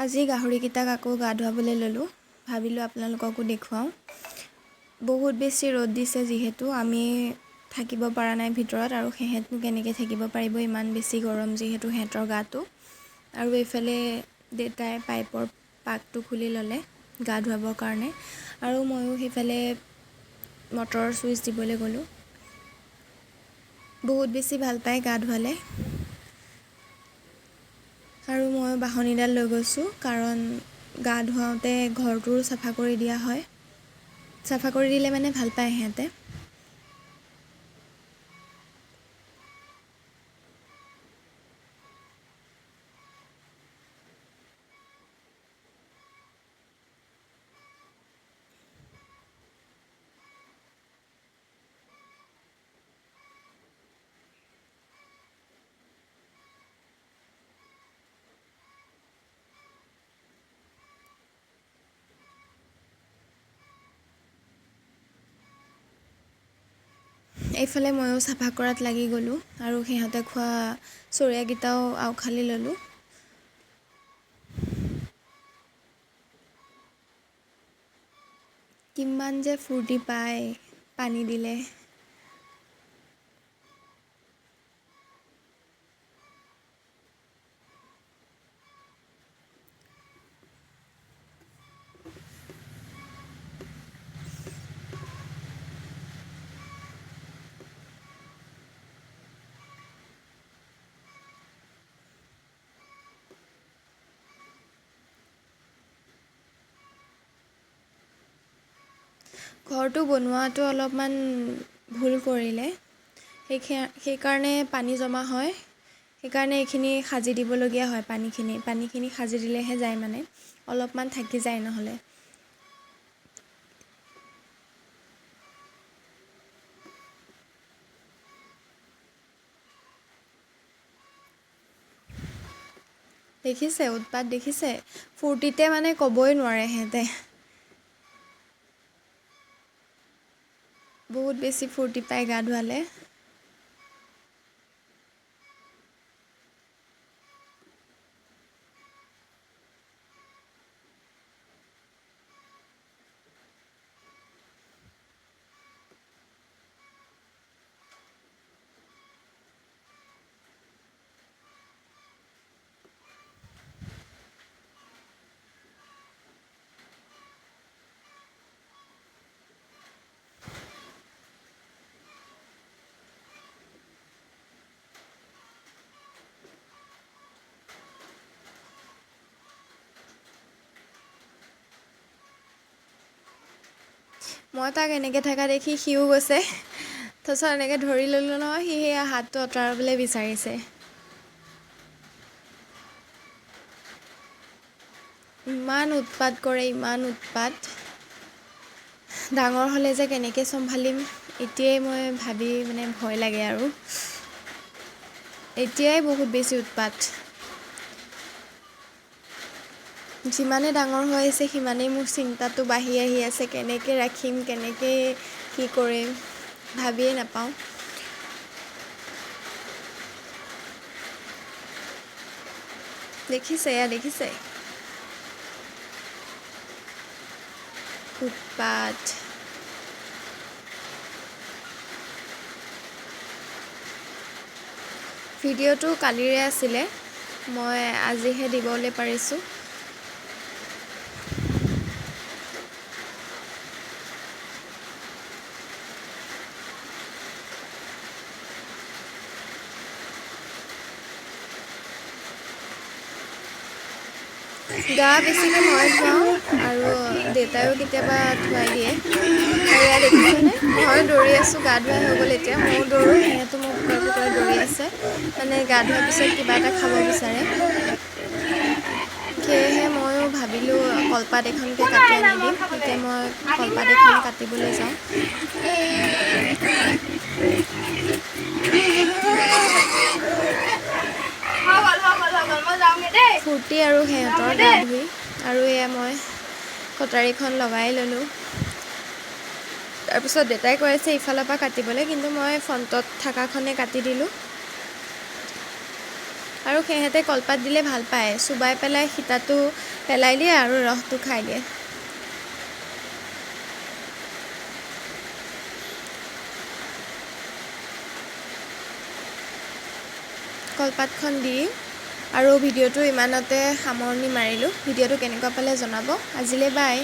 আজি গাহৰিকেইটাক আকৌ গা ধুৱাবলৈ ল'লোঁ। ভাবিলোঁ আপোনালোককো দেখুৱাওঁ। বহুত বেছি ৰ'দ দিছে যিহেতু আমি থাকিব পৰা নাই ভিতৰত, আৰু সিহঁতনো কেনেকৈ থাকিব পাৰিব, ইমান বেছি গৰম যিহেতু সিহঁতৰ গাটো। আৰু এইফালে দেউতাই পাইপৰ পাকটো খুলি ল'লে গা ধুৱাবৰ কাৰণে, আৰু ময়ো সেইফালে মটৰৰ ছুইচ দিবলৈ গ'লোঁ। বহুত বেছি ভাল পায় গা ধুৱালে, আৰু মই বাঢ়নীডাল লৈ গৈছোঁ, কাৰণ গা ধুৱাওঁতে ঘৰটোও চাফা কৰি দিয়া হয়। চাফা কৰি দিলে মানে ভাল পায় সিহঁতে। এইফালে ময়ো চাফা কৰাত লাগি গ'লোঁ, আৰু সিহঁতে খোৱা চৰিয়াকেইটাও আউখালি ল'লোঁ। কিমান যে ফূৰ্তি পায় পানী দিলে। ঘৰটো বনোৱাটো অলপমান ভুল কৰিলে, সেইকাৰণে পানী জমা হয়। সেইকাৰণে এইখিনি সাজি দিবলগীয়া হয়। পানীখিনি সাজি দিলেহে যায়, মানে অলপমান থাকি যায় নহ'লে। দেখিছে উৎপাত, দেখিছে ফূৰ্তিতে মানে ক'বই নোৱাৰে সিহঁতে। বহুত বেছি ফূৰ্তি পায় গা ধুৱালে। মই তাক এনেকৈ থকা দেখি সিও গৈছে, তাৰপিছত এনেকৈ ধৰি ল'লোঁ নহয়, সি সেয়া হাতটো আঁতৰাবলৈ বিচাৰিছে। ইমান উৎপাত কৰে, ইমান উৎপাত। ডাঙৰ হ'লে যে কেনেকৈ চম্ভালিম, এতিয়াই মই ভাবি মানে ভয় লাগে। আৰু এতিয়াই বহুত বেছি উৎপাত। যিমানে ডাঙৰ হৈ আহিছে সিমানেই মোৰ চিন্তাটো বাঢ়ি আহি আছে। কেনেকৈ ৰাখিম, কেনেকৈ কি কৰিম, ভাবিয়ে নাপাওঁ। দেখিছে, এয়া দেখিছে উৎপাত। ভিডিঅ'টো কালিৰে আছিলে, মই আজিহে দিবলৈ পাৰিছোঁ। গা বেছিকৈ মই ধুৱাওঁ, আৰু দেউতায়ো কেতিয়াবা ধুৱাই দিয়ে। আৰু এয়া দেখিছেনে, মই দৌৰি আছোঁ। গা ধুৱাই হৈ গ'ল, এতিয়া ময়ো দৌৰোঁ। সিহঁতো মোৰ পুকৰে দৌৰি আছে, মানে গা ধোৱাৰ পিছত কিবা এটা খাব বিচাৰে। সেয়েহে ময়ো ভাবিলোঁ কলপাত এখনকে কাটি আনি দিম। এতিয়া মই কলপাত এখন কাটিবলৈ যাওঁ। ফূৰ্তি আৰু সিহঁতৰ গা ধুই, আৰু এয়া মই কটাৰীখন লগাই ল'লোঁ। তাৰপিছত দেউতাই কৈ আছে ইফালৰ পৰা কাটিবলৈ, কিন্তু মই ফ্ৰণ্টত থকাখনে কাটি দিলোঁ। আৰু সিহঁতে কলপাত দিলে ভাল পায়, চুবাই পেলাই সীতাটো পেলাই দিয়ে আৰু ৰসটো খাই দিয়ে। কলপাতখন দি আৰু ভিডিঅ'টো ইমানতে সামৰণি মাৰিলোঁ। ভিডিঅ'টো কেনেকুৱা পালে জনাব। আজিলৈ বাই।